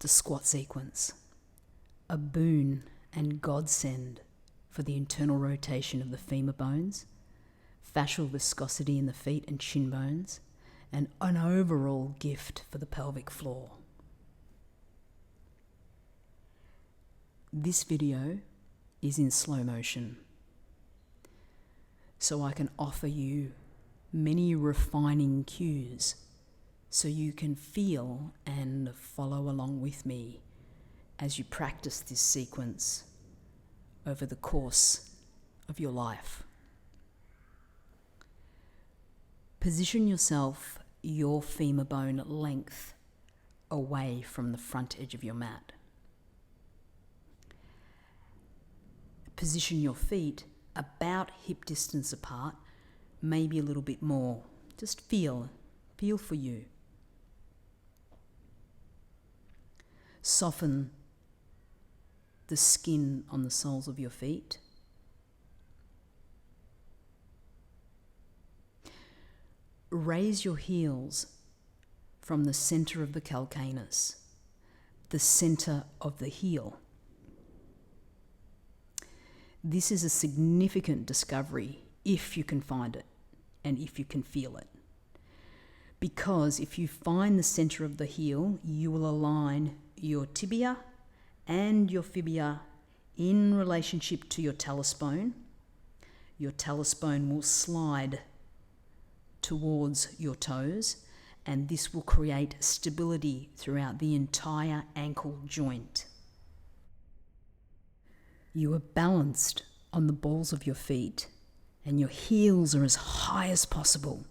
the squat sequence, a boon and godsend for the internal rotation of the femur bones, fascial viscosity in the feet and shin bones, and an overall gift for the pelvic floor. This video is in slow motion, so I can offer you many refining cues so you can feel and follow along with me as you practice this sequence over the course of your life. Position yourself your femur bone length away from the front edge of your mat. Position your feet about hip distance apart, maybe a little bit more. Just feel for you. Soften the skin on the soles of your feet. Raise your heels from the center of the calcaneus, the center of the heel. This is a significant discovery if you can find it and if you can feel it. Because if you find the center of the heel, you will align your tibia and your fibula in relationship to your talus bone. Your talus bone will slide towards your toes, and this will create stability throughout the entire ankle joint. You are balanced on the balls of your feet, and your heels are as high as possible.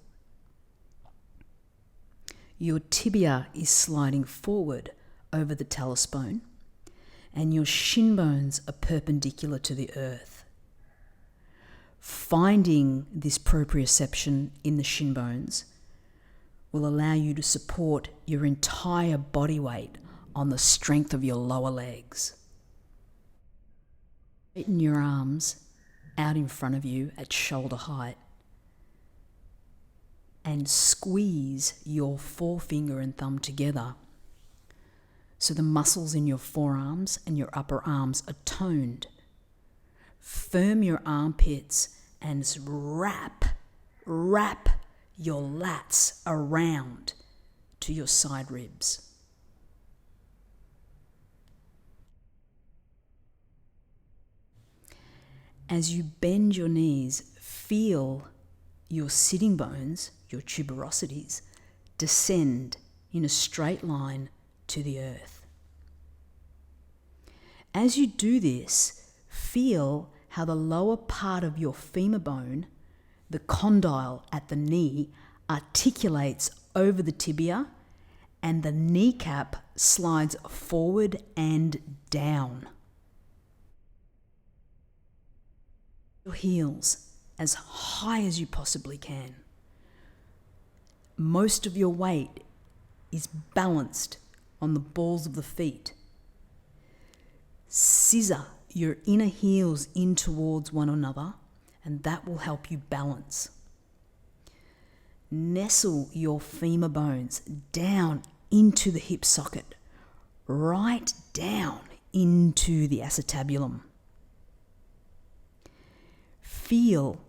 Your tibia is sliding forward over the talus bone, and your shin bones are perpendicular to the earth. Finding this proprioception in the shin bones will allow you to support your entire body weight on the strength of your lower legs. Straighten your arms out in front of you at shoulder height and squeeze your forefinger and thumb together so the muscles in your forearms and your upper arms are toned. Firm your armpits and wrap your lats around to your side ribs. As you bend your knees, feel your sitting bones, your tuberosities, descend in a straight line to the earth. As you do this, feel how the lower part of your femur bone, the condyle at the knee, articulates over the tibia, and the kneecap slides forward and down. Your heels as high as you possibly can. Most of your weight is balanced on the balls of the feet. Scissor your inner heels in towards one another, and that will help you balance. Nestle your femur bones down into the hip socket, right down into the acetabulum. Feel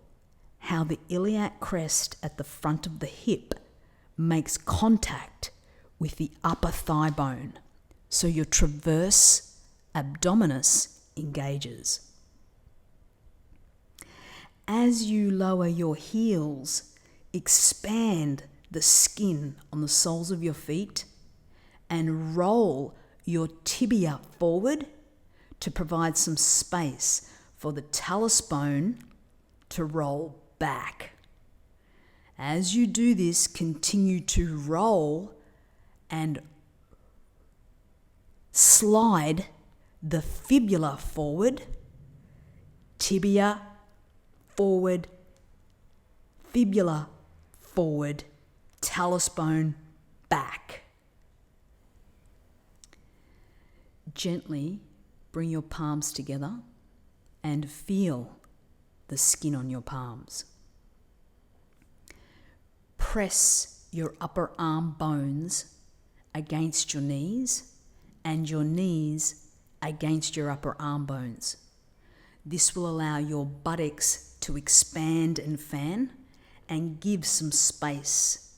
how the iliac crest at the front of the hip makes contact with the upper thigh bone, so your transverse abdominis engages. As you lower your heels, expand the skin on the soles of your feet and roll your tibia forward to provide some space for the talus bone to roll back. As you do this, continue to roll and slide the fibula forward, tibia forward, fibula forward, talus bone back. Gently bring your palms together and feel the skin on your palms. Press your upper arm bones against your knees and your knees against your upper arm bones. This will allow your buttocks to expand and fan and give some space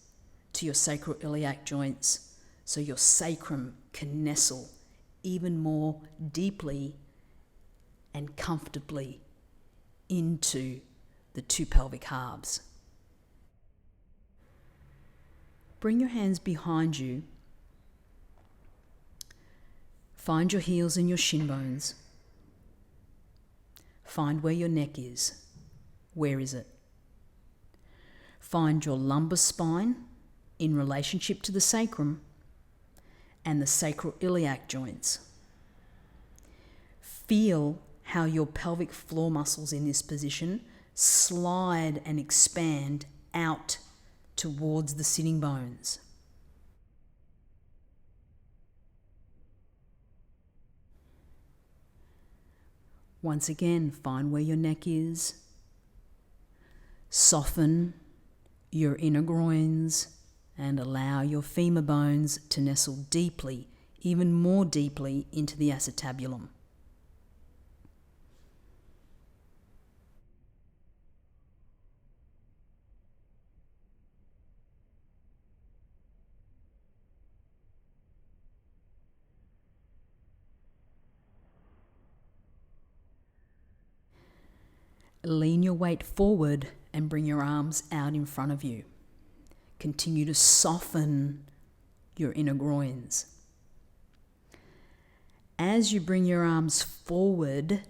to your sacroiliac joints so your sacrum can nestle even more deeply and comfortably into the two pelvic halves. Bring your hands behind you. Find your heels and your shin bones. Find where your neck is. Where is it? Find your lumbar spine in relationship to the sacrum and the sacroiliac joints. Feel how your pelvic floor muscles in this position slide and expand out towards the sitting bones. Once again, find where your neck is. Soften your inner groins and allow your femur bones to nestle deeply, even more deeply, into the acetabulum. Lean your weight forward and bring your arms out in front of you. Continue to soften your inner groins. As you bring your arms forward,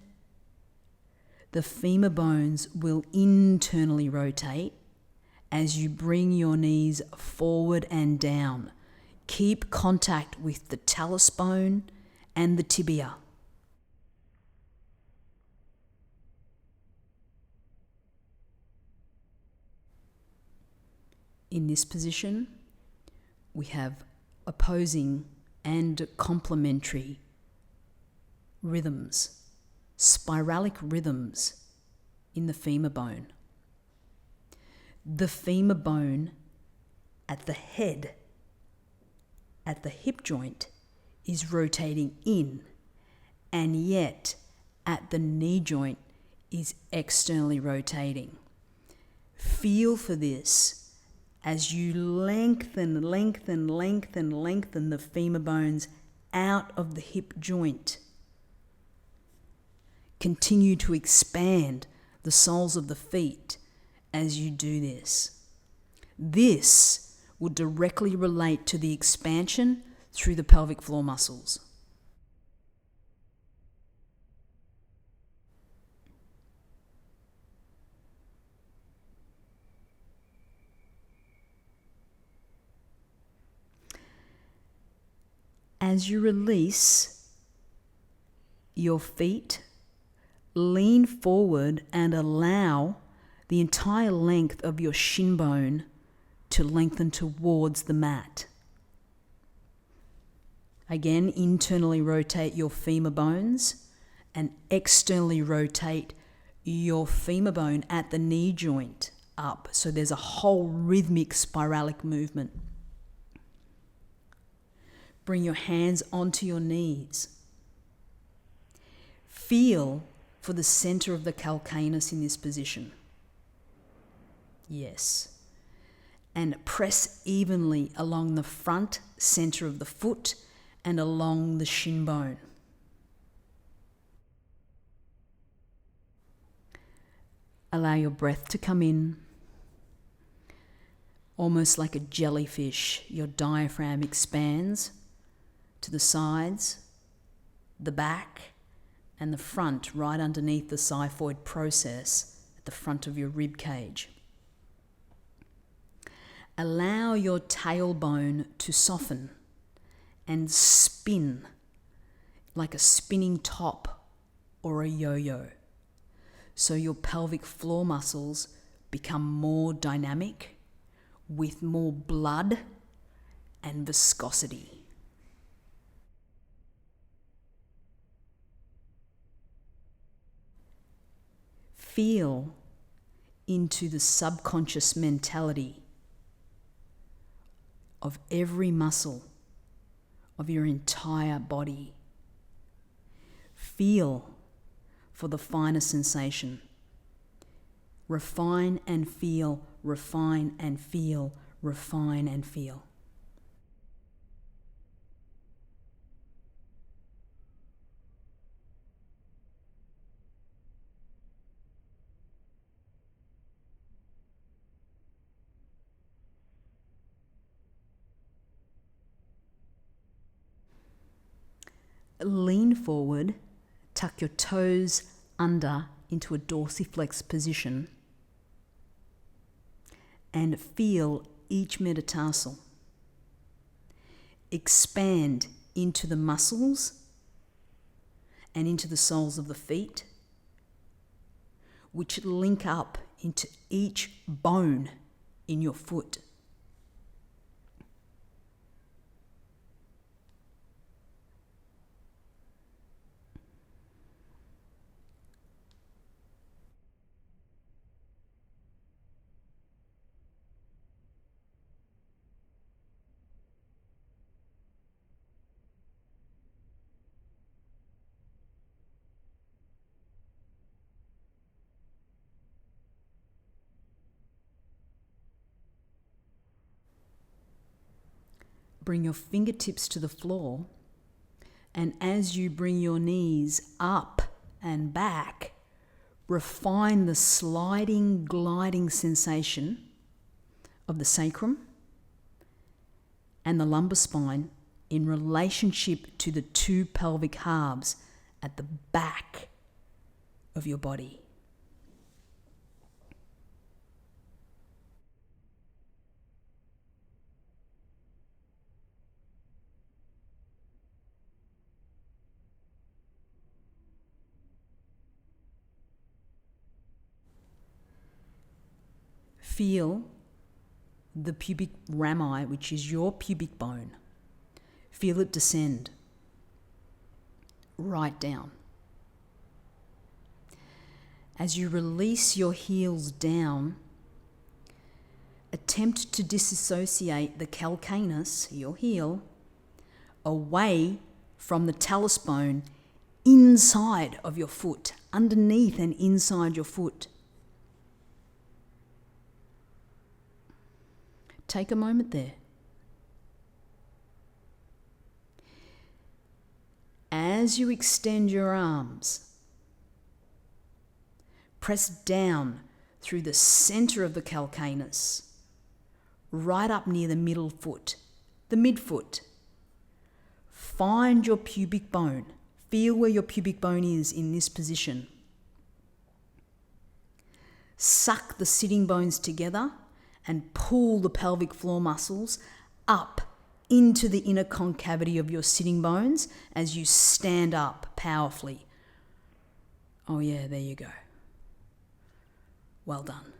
the femur bones will internally rotate as you bring your knees forward and down. Keep contact with the talus bone and the tibia. In this position, we have opposing and complementary rhythms, spiralic rhythms in the femur bone. The femur bone at the head, at the hip joint, is rotating in, and yet at the knee joint is externally rotating. Feel for this as you lengthen the femur bones out of the hip joint. Continue to expand the soles of the feet as you do this. This will directly relate to the expansion through the pelvic floor muscles. As you release your feet, lean forward and allow the entire length of your shin bone to lengthen towards the mat. Again, internally rotate your femur bones and externally rotate your femur bone at the knee joint up. So there's a whole rhythmic spiralic movement. Bring your hands onto your knees. Feel for the center of the calcaneus in this position. Yes. And press evenly along the front center of the foot and along the shin bone. Allow your breath to come in. Almost like a jellyfish, your diaphragm expands to the sides, the back, and the front, right underneath the xiphoid process at the front of your rib cage. Allow your tailbone to soften and spin like a spinning top or a yo-yo. So your pelvic floor muscles become more dynamic with more blood and viscosity. Feel into the subconscious mentality of every muscle of your entire body. Feel for the finer sensation. Refine and feel, refine and feel, refine and feel. Lean forward, tuck your toes under into a dorsiflex position, and feel each metatarsal. Expand into the muscles and into the soles of the feet, which link up into each bone in your foot. Bring your fingertips to the floor, and as you bring your knees up and back, refine the sliding, gliding sensation of the sacrum and the lumbar spine in relationship to the two pelvic halves at the back of your body. Feel the pubic rami, which is your pubic bone. Feel it descend right down. As you release your heels down, attempt to disassociate the calcaneus, your heel, away from the talus bone inside of your foot, underneath and inside your foot. Take a moment there. As you extend your arms, press down through the center of the calcaneus, right up near the middle foot, the midfoot. Find your pubic bone. Feel where your pubic bone is in this position. Suck the sitting bones together and pull the pelvic floor muscles up into the inner concavity of your sitting bones as you stand up powerfully. Oh yeah, there you go. Well done.